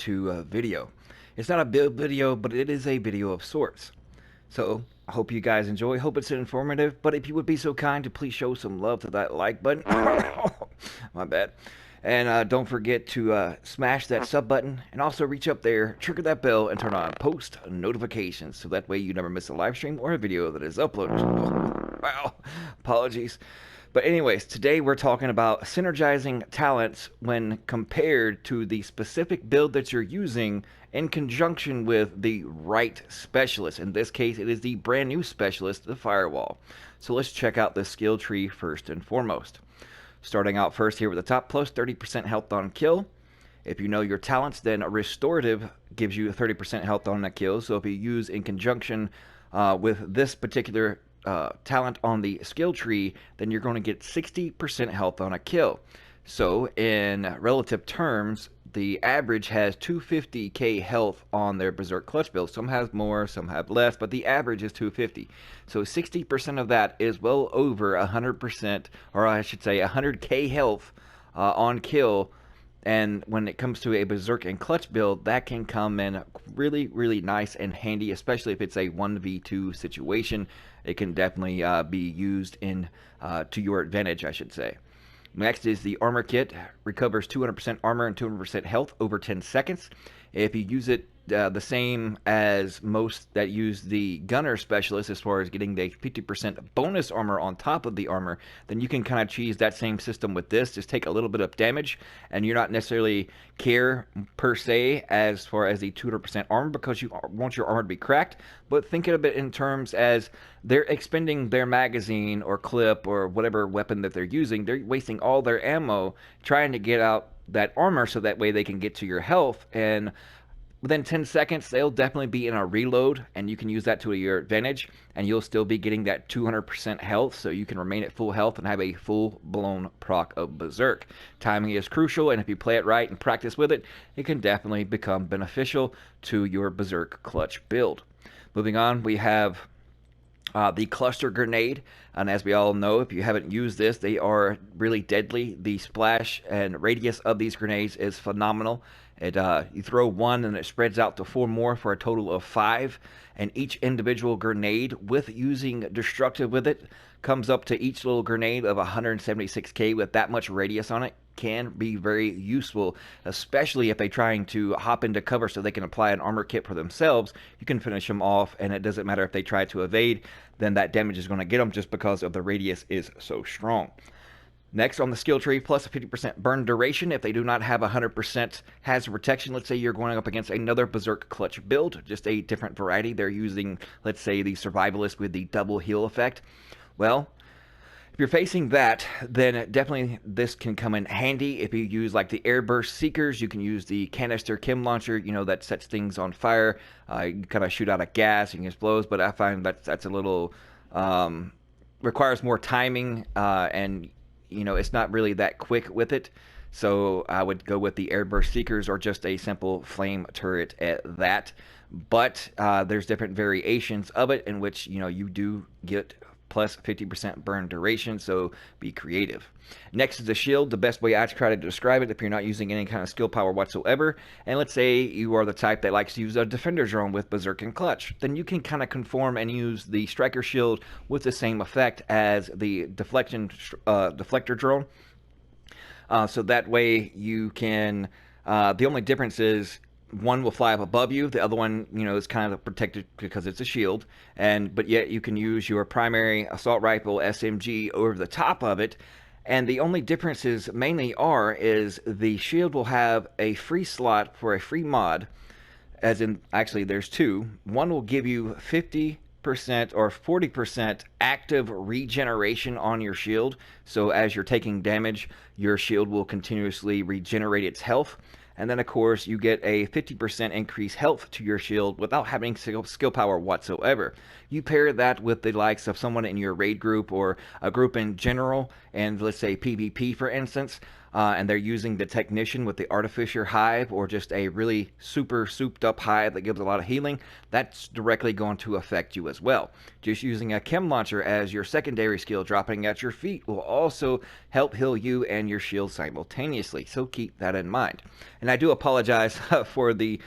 to a video. It's not a build video, but it is a video of sorts. So I hope you guys enjoy. Hope it's informative. But if you would be so kind to please show some love to that like button. My bad. And don't forget to smash that sub button and also reach up there, trigger that bell, and turn on post notifications so that way you never miss a live stream or a video that is uploaded. Oh, wow, apologies. But anyways, today we're talking about synergizing talents when compared to the specific build that you're using in conjunction with the right specialist. In this case, it is the brand new specialist, the Firewall. So let's check out the skill tree first and foremost. Starting out first here with the top, plus 30% health on kill. If you know your talents, then a restorative gives you 30% health on a kill. So if you use in conjunction with this particular talent on the skill tree, then you're going to get 60% health on a kill. So in relative terms, the average has 250k health on their Berserk Clutch build. Some have more, some have less, but the average is 250. So 60% of that is well over 100%, or I should say 100k health on kill. And when it comes to a Berserk and Clutch build, that can come in really, really nice and handy, especially if it's a 1v2 situation. It can definitely be used in to your advantage, I should say. Next is the Armor Kit. Recovers 200% armor and 200% health over 10 seconds. If you use it the same as most that use the Gunner Specialist as far as getting the 50% bonus armor on top of the armor, then you can kind of cheese that same system with this. Just take a little bit of damage, and you're not necessarily care per se as far as the 200% armor because you want your armor to be cracked, but think of it in terms as they're expending their magazine or clip or whatever weapon that they're using. They're wasting all their ammo trying to get out that armor so that way they can get to your health, and within 10 seconds, they'll definitely be in a reload, and you can use that to your advantage, and you'll still be getting that 200% health, so you can remain at full health and have a full-blown proc of Berserk. Timing is crucial, and if you play it right and practice with it, it can definitely become beneficial to your Berserk Clutch build. Moving on, we have the Cluster Grenade, and as we all know, if you haven't used this, they are really deadly. The splash and radius of these grenades is phenomenal. You throw one and it spreads out to 4 more for a total of 5, and each individual grenade with using destructive with it comes up to each little grenade of 176k with that much radius on it. Can be very useful, especially if they're trying to hop into cover so they can apply an armor kit for themselves. You can finish them off, and it doesn't matter if they try to evade, then that damage is going to get them just because of the radius is so strong. Next on the skill tree, plus a 50% burn duration if they do not have 100% hazard protection. Let's say you're going up against another Berserk Clutch build, just a different variety. They're using, let's say, the Survivalist with the double heal effect. Well, if you're facing that, then definitely this can come in handy. If you use like the Airburst Seekers, you can use the Canister Chem Launcher, you know, that sets things on fire. You kind of shoot out a gas and it explodes, but I find that's a little, requires more timing, and you know, it's not really that quick with it. So I would go with the Airburst Seekers or just a simple flame turret at that. But there's different variations of it in which, you know, you do get plus 50% burn duration, so be creative. Next is the shield, the best way I try to describe it if you're not using any kind of skill power whatsoever. And let's say you are the type that likes to use a defender drone with Berserk and Clutch, then you can kind of conform and use the striker shield with the same effect as the deflector drone. So that way you can, the only difference is one will fly up above you, the other one, you know, is kind of protected because it's a shield, but yet you can use your primary assault rifle SMG over the top of it. And the only differences mainly is the shield will have a free slot for a free mod, as in, actually there's 2. One will give you 50% or 40% active regeneration on your shield, so as you're taking damage, your shield will continuously regenerate its health. And then, of course, you get a 50% increased health to your shield without having skill power whatsoever. You pair that with the likes of someone in your raid group or a group in general, and let's say PvP, for instance. and they're using the Technician with the Artificer Hive, or just a really super souped up hive that gives a lot of healing, that's directly going to affect you as well. Just using a Chem Launcher as your secondary skill dropping at your feet will also help heal you and your shield simultaneously, so keep that in mind. And I do apologize for the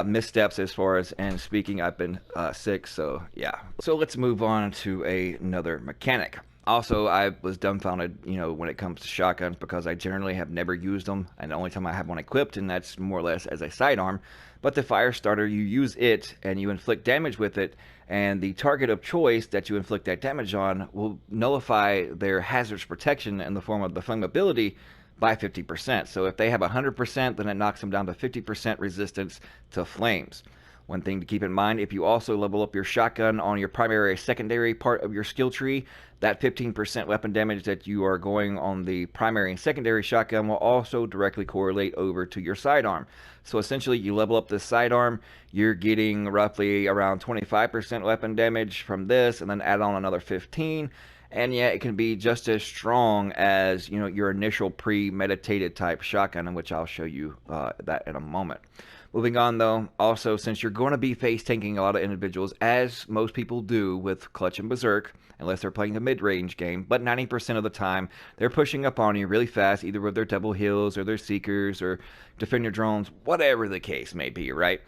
missteps as far as and speaking. I've been sick, so yeah. So let's move on to another mechanic. Also, I was dumbfounded, when it comes to shotguns, because I generally have never used them, and the only time I have one equipped, and that's more or less as a sidearm. But the Firestarter, you use it, and you inflict damage with it, and the target of choice that you inflict that damage on will nullify their hazardous protection in the form of the flammability by 50%. So if they have 100%, then it knocks them down to 50% resistance to flames. One thing to keep in mind, if you also level up your shotgun on your primary or secondary part of your skill tree, that 15% weapon damage that you are going on the primary and secondary shotgun will also directly correlate over to your sidearm. So essentially, you level up the sidearm, you're getting roughly around 25% weapon damage from this, and then add on another 15%. And yeah, it can be just as strong as your initial premeditated type shotgun, in which I'll show you that in a moment. Moving on though, also since you're going to be face tanking a lot of individuals, as most people do with Clutch and Berserk, unless they're playing the mid-range game, but 90% of the time they're pushing up on you really fast, either with their double heals or their Seekers or Defender drones, whatever the case may be, right?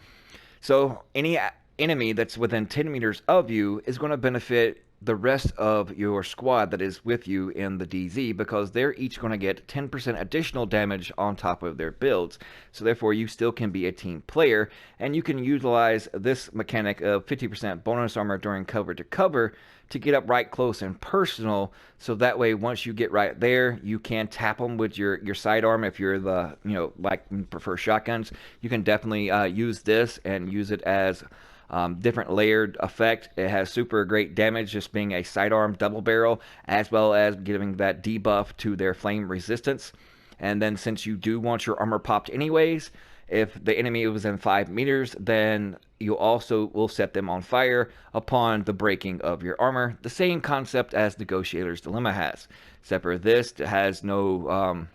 So any enemy that's within 10 meters of you is going to benefit the rest of your squad that is with you in the DZ, because they're each going to get 10% additional damage on top of their builds. So therefore you still can be a team player, and you can utilize this mechanic of 50% bonus armor during cover to cover to get up right close and personal, so that way once you get right there, you can tap them with your sidearm. If you're the like prefer shotguns, you can definitely use this and use it as different layered effect. It has super great damage, just being a sidearm double barrel, as well as giving that debuff to their flame resistance. And then since you do want your armor popped anyways, if the enemy was in 5 meters, then you also will set them on fire upon the breaking of your armor. The same concept as Negotiator's Dilemma has. Except for this, it has no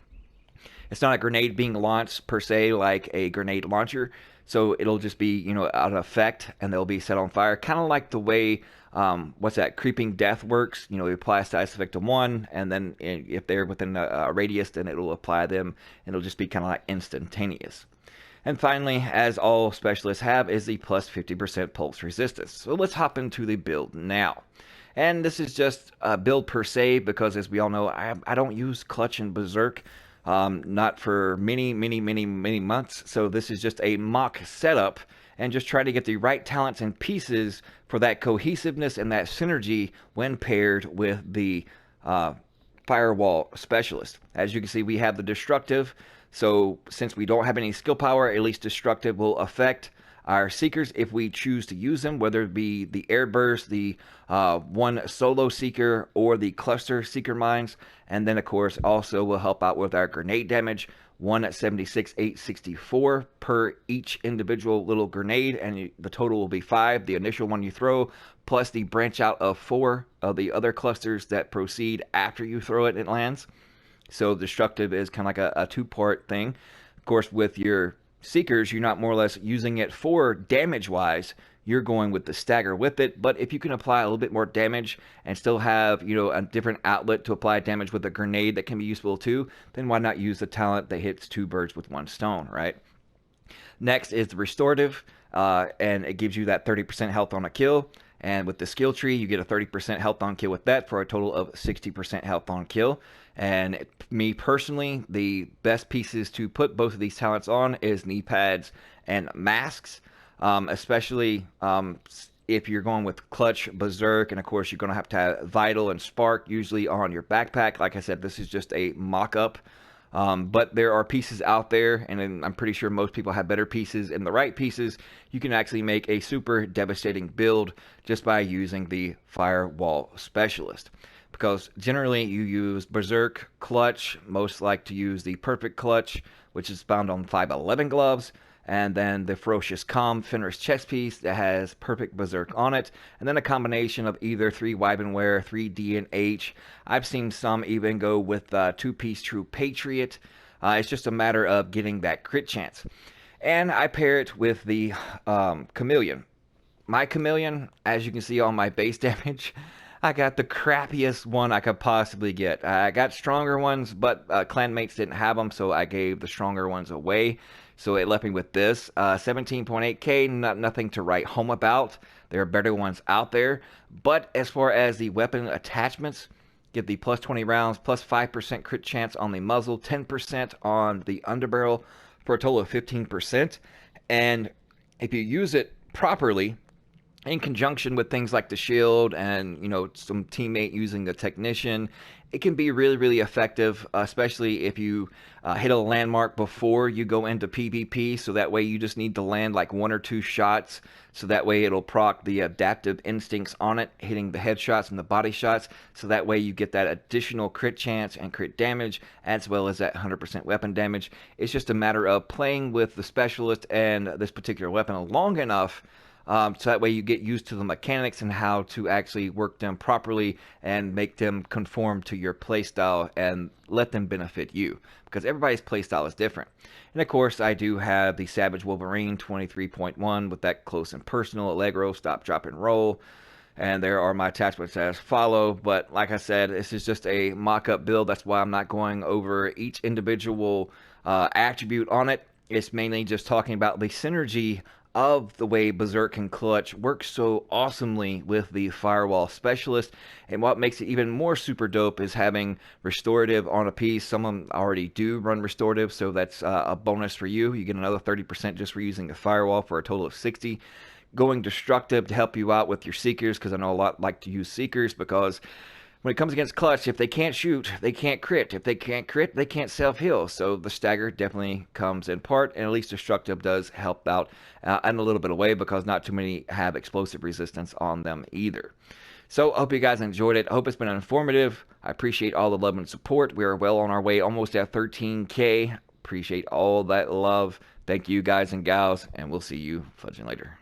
it's not a grenade being launched per se like a grenade launcher. So it'll just be, out of effect, and they'll be set on fire. Kind of like the way, Creeping Death works. You apply a status effect to one, and then if they're within a radius, then it'll apply them, and it'll just be kind of like instantaneous. And finally, as all specialists have, is the plus 50% pulse resistance. So let's hop into the build now. And this is just a build per se, because as we all know, I don't use Clutch and Berserk. Not for many months. So this is just a mock setup, and just try to get the right talents and pieces for that cohesiveness and that synergy when paired with the Firewall Specialist. As you can see, we have the Destructive. So since we don't have any skill power, at least Destructive will affect our Seekers if we choose to use them, whether it be the Air Burst, the one solo Seeker, or the cluster Seeker mines. And then of course also will help out with our grenade damage, 176 864 per each individual little grenade, and the total will be 5, the initial one you throw, plus the branch out of 4 of the other clusters that proceed after you throw it, it lands. So Destructive is kind of like a two-part thing. Of course, with your Seekers, you're not more or less using it for damage-wise. You're going with the stagger with it. But if you can apply a little bit more damage and still have, a different outlet to apply damage with a grenade that can be useful too, then why not use the talent that hits 2 birds with 1 stone, right? Next is the Restorative, and it gives you that 30% health on a kill. And with the skill tree, you get a 30% health on kill with that, for a total of 60% health on kill. And me personally, the best pieces to put both of these talents on is knee pads and masks, especially if you're going with Clutch, Berserk, and of course you're going to have Vital and Spark usually on your backpack. Like I said, this is just a mock-up. But there are pieces out there, and I'm pretty sure most people have better pieces. And the right pieces, you can actually make a super devastating build just by using the Firewall Specialist. Because generally you use Berserk, Clutch, most like to use the Perfect Clutch, which is found on 511 gloves, and then the Ferocious Calm Fenris chest piece that has Perfect Berserk on it, and then a combination of either 3 Wybenware, 3 D&H. I've seen some even go with 2-piece True Patriot. It's just a matter of getting that crit chance. And I pair it with the Chameleon. My Chameleon, as you can see on my base damage, I got the crappiest one I could possibly get. I got stronger ones, but clanmates didn't have them, so I gave the stronger ones away. So it left me with this 17.8k, nothing to write home about. There are better ones out there. But as far as the weapon attachments, get the plus 20 rounds, plus 5% crit chance on the muzzle, 10% on the underbarrel, for a total of 15%. And if you use it properly, in conjunction with things like the shield and some teammate using the technician, it can be really, really effective, especially if you hit a landmark before you go into PvP. So that way you just need to land like 1 or 2 shots, so that way it'll proc the adaptive instincts on it, hitting the headshots and the body shots, so that way you get that additional crit chance and crit damage, as well as that 100% weapon damage. It's just a matter of playing with the specialist and this particular weapon long enough, so that way you get used to the mechanics and how to actually work them properly and make them conform to your playstyle and let them benefit you, because everybody's playstyle is different. And of course, I do have the Savage Wolverine 23.1 with that close and personal, Allegro, stop, drop, and roll. And there are my attachments as follow. But like I said, this is just a mock-up build. That's why I'm not going over each individual attribute on it. It's mainly just talking about the synergy of the way Berserk and Clutch work so awesomely with the Firewall Specialist. And what makes it even more super dope is having restorative on a piece. Some of them already do run restorative, so that's a bonus for you. You get another 30% just for using the Firewall, for a total of 60. Going destructive to help you out with your Seekers, because I know a lot like to use Seekers, because when it comes against Clutch, if they can't shoot, they can't crit. If they can't crit, they can't self-heal. So the stagger definitely comes in part, and at least Destructive does help out in a little bit of way, because not too many have explosive resistance on them either. So I hope you guys enjoyed it. I hope it's been informative. I appreciate all the love and support. We are well on our way, almost at 13K. Appreciate all that love. Thank you guys and gals, and we'll see you fudging later.